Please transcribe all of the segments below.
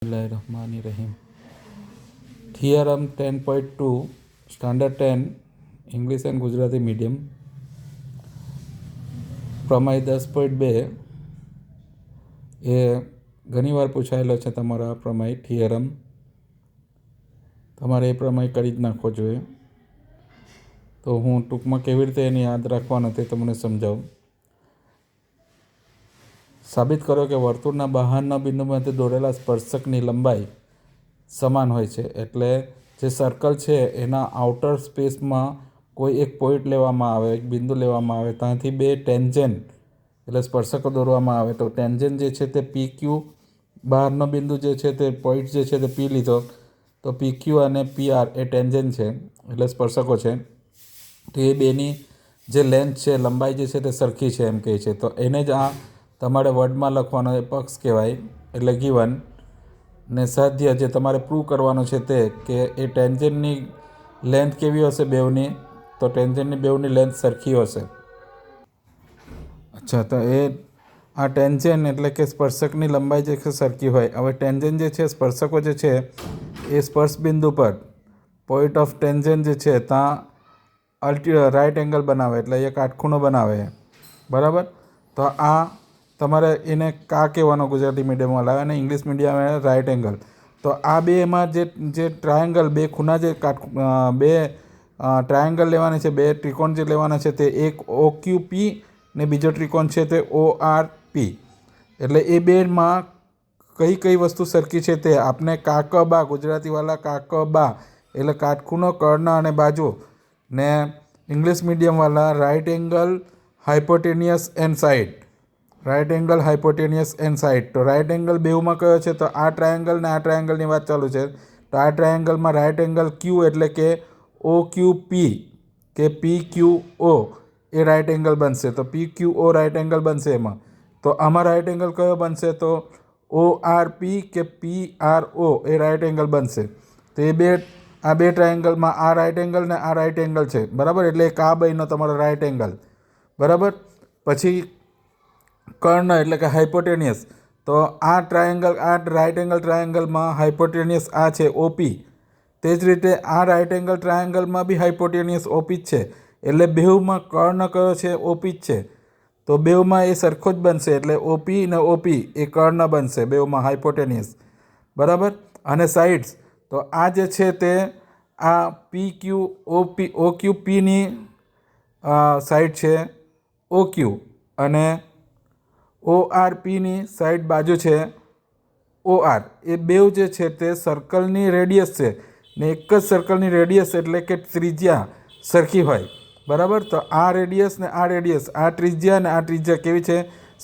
Bismillahirrahmanirrahim. Theorem 10.2 Standard 10 English and Gujarati Medium પ્રમેય 10.2 એ ઘણીવાર પૂછાયેલો છે. તમારા પ્રમેય થિયરમ તમારે એ પ્રમેય કરી જ નાખવો જોઈએ. તો હું ટૂંકમાં કેવી રીતે એને યાદ રાખવાનો તે તમને સમજાવું. સાબિત કરો કે વર્તુળના બહારના બિંદુમાંથી દોરેલા સ્પર્શકની લંબાઈ સમાન હોય છે. એટલે જે સર્કલ છે એના આઉટર સ્પેસમાં કોઈ એક પોઈન્ટ લેવામાં આવે, એક બિંદુ લેવામાં આવે, ત્યાંથી બે ટેન્જન્ટ એટલે સ્પર્શકો દોરવામાં આવે. તો ટેન્જન્ટ જે છે તે પી ક્યુ, બહારનો બિંદુ જે છે તે પોઈન્ટ જે છે તે પી લીધો, તો પી ક્યુ અને પી આર એ ટેન્જન્ટ છે એટલે સ્પર્શકો છે. તો એ બેની જે લેન્થ છે, લંબાઈ જે છે તે સરખી છે એમ કહે છે. તો એને જ આ તમારે વર્ડમાં લખવાનો એ પક્ષ કહેવાય એટલે ગિવન. ને સાધ્ય જે તમારે પ્રૂવ કરવાનું છે તે કે એ ટેન્જન્ટની લેન્થ કેવી હશે બેવની, તો ટેન્જન્ટની બેવની લેન્થ સરખી હશે. અચ્છા, તો એ આ ટેન્જન્ટ એટલે કે સ્પર્શકની લંબાઈ જે છે સરખી હોય. હવે ટેન્જન્ટ જે છે, સ્પર્શકો જે છે એ સ્પર્શ બિંદુ પર પોઈન્ટ ઓફ ટેન્જન્ટ જે છે ત્યાં રાઇટ એંગલ બનાવે એટલે એ કાટખૂણો બનાવે, બરાબર. તો આ તમારે એને કા કહેવાનો ગુજરાતી મીડિયમમાં લાવે અને ઇંગ્લિશ મીડિયમ રાઇટ એંગલ. તો આ બેમાં જે ટ્રાયેંગલ, બે ખૂણા જે બે ટ્રાયેંગલ લેવાની છે, બે ત્રિકોણ જે લેવાના છે તે એક ઓ ક્યુ પી ને બીજો ત્રિકોણ છે તે ઓ આર પી. એટલે એ બેમાં કઈ કઈ વસ્તુ સરખી છે તે આપણે કાકબા, ગુજરાતીવાળા કાકબા એટલે કાટખૂણો, કર્ણ અને બાજુ, ને ઇંગ્લિશ મીડિયમવાળા right angle, hypotenuse and side. Right angle, hypotenuse and side. તો રાઇટ એંગલ બેઉમાં કયો છે? તો આ ટ્રાયેંગલ ને આ ટ્રાયેંગલની વાત ચાલુ છે. તો આ ટ્રાયેંગલમાં રાઇટ એંગલ ક્યુ એટલે કે ઓ ક્યુ પી કે પી ક્યુ ઓ એ રાઇટ એંગલ બનશે. તો પી ક્યુ ઓ રાઇટ એંગલ બનશે એમાં. તો આમાં રાઇટ એંગલ કયો બનશે? તો ઓ આર પી કે પી આર ઓ એ રાઇટ એંગલ બનશે. તો એ આ બે ટ્રાયેંગલમાં આ રાઇટ એંગલ ને આ રાઇટ એંગલ છે, બરાબર. એટલે એક આ બન્યો તમારો રાઇટ એંગલ, બરાબર. પછી કર્ણ એટલે કે હાઇપોટેનિયસ. તો આ ટ્રાયેંગલ, આ રાઇટ એંગલ ટ્રાયેંગલમાં હાઇપોટેનિયસ આ છે ઓપી. તે જ રીતે આ રાઇટ એંગલ ટ્રાયેંગલમાં બી હાઇપોટેનિયસ ઓપી જ છે. એટલે બેઉમાં કર્ણ કયો છે? ઓપી જ છે. તો બેઉમાં એ સરખો જ બનશે એટલે ઓપી ને ઓપી એ કર્ણ બનશે બેઉમાં હાઇપોટેનિયસ, બરાબર. અને સાઇડ્સ, તો આ જે છે તે આ પી ક્યુ ઓપી, ઓ ક્યુ પીની સાઇડ છે ઓ ક્યુ અને ઓ આર પીની સાઈડ બાજુ છે ઓ આર. એ બેઉ જે છે તે સર્કલની રેડિયસ છે ને એક જ સર્કલની રેડિયસ એટલે કે ત્રિજ્યા સરખી હોય, બરાબર. તો આ રેડિયસ ને આ રેડિયસ, આ ત્રિજ્યા ને આ ત્રિજ્યા કેવી છે?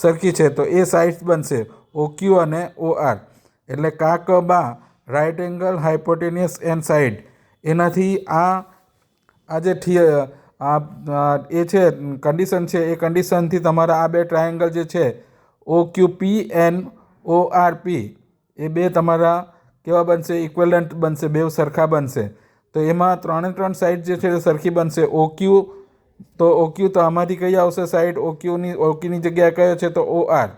સરખી છે. તો એ સાઇડ્સ બનશે ઓ ક્યુ અને ઓ આર. એટલે કાકબા, right angle, hypotenuse and side. એનાથી આ જે એ છે કન્ડિશન છે, એ કન્ડિશનથી તમારા આ બે ટ્રાયેંગલ જે છે ઓ ક્યુ પી એન્ડ ઓ આર પી એ બે તમારા કેવા બનશે? ઇક્વલન્ટ બનશે, બે સરખા બનશે. તો એમાં ત્રણ સાઈડ જે છે તે સરખી બનશે. ઓ ક્યુ, તો ઓ ક્યુ તો આમાંથી કઈ આવશે સાઈડ? ઓ ક્યુની જગ્યાએ કયો છે? તો ઓ આર.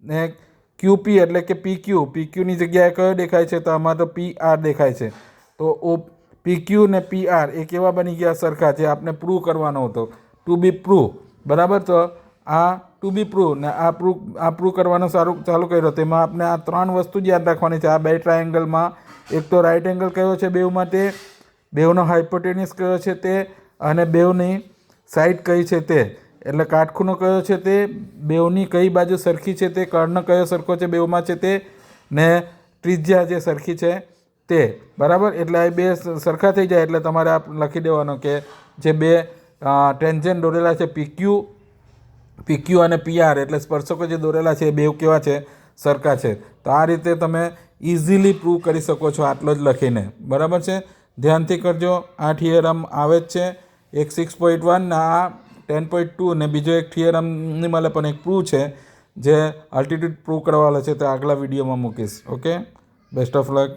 ને ક્યુ પી એટલે કે પી ક્યુ, પી ક્યુની જગ્યાએ કયો દેખાય છે? તો આમાં તો પી આર દેખાય છે. તો પી ક્યુ ને પી આર એ કેવા બની ગયા? સરખા. જે આપણે પ્રૂવ કરવાનો હતો, ટુ બી પ્રૂવ, બરાબર. તો આ ટુ બી પ્રૂવ ને આ પ્રૂવ કરવાનું ચાલુ કર્યો. તેમાં આપણે આ ત્રણ વસ્તુ જ યાદ રાખવાની છે. આ બે ટ્રાયેંગલમાં એક તો રાઇટ એંગલ કયો છે બેઉમાં તે, બેઉનો હાઇપોટેનિયસ કયો છે તે, અને બેઉની સાઈડ કઈ છે તે. એટલે કાટખૂણો કયો છે તે, બેઉની કઈ બાજુ સરખી છે તે, કર્ણ કયો સરખો છે બેઉમાં છે તે, ને ત્રિજ્યા જે સરખી છે તે, બરાબર. એટલે આ બે સરખા થઈ જાય એટલે તમારે આ લખી દેવાનો કે જે બે ટેન્જન્ટ દોરેલા છે પી ક્યુ અને પી આર એટલે સ્પર્શકો જે દોરેલા છે એ બે કેવા છે? સરખા છે. તો આ રીતે તમે ઇઝીલી પ્રૂવ કરી શકો છો આટલો જ લખીને, બરાબર છે. ધ્યાનથી કરજો. આ થિયરમ આવે જ છે એક 6.1 ને આ 10.2 ને બીજો એક થિયરમની મળે પણ એક પ્રૂવ છે જે અલ્ટિટ્યૂડ પ્રૂવ કરવાનો છે, તો આગલા વિડીયોમાં મૂકીશ. Okay, best of luck.